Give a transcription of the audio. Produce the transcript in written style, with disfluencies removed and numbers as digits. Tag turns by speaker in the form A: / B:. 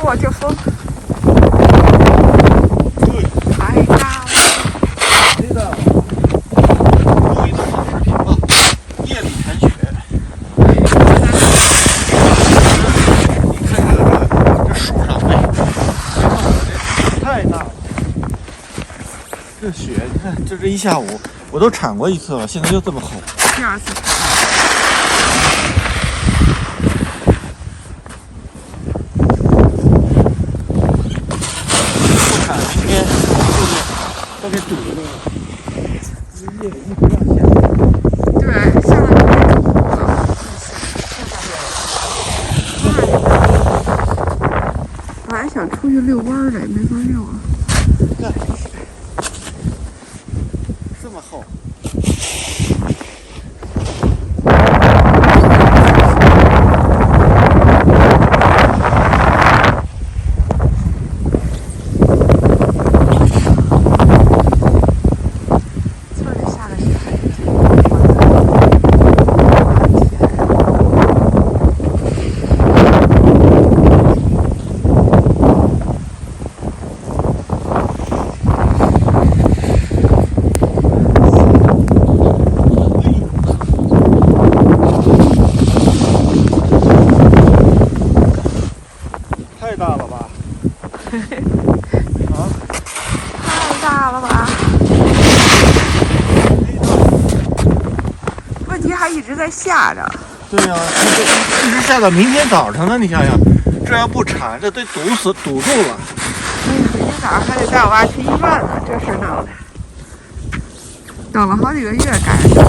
A: 嚯，这风太大了！
B: 这个录一个小视频吧，夜里铲雪。你看这树上太大了，这雪你看，就这一下午我都铲过一次了，现在就这么厚。
A: 第二次铲。
B: 明天都给堵住了，夜里一直要下。
A: 对，下了就堵了。我还想出去遛弯嘞，没法遛啊。
B: 看，这么厚。太大了吧？啊！
A: 太大了吧？问题还一直在下着。
B: 对呀、一直下到明天早上呢。你想想，这要不铲，这得堵住了。
A: 明天早上还得带我爸去医院呢，这事闹的。等了好几个月赶上。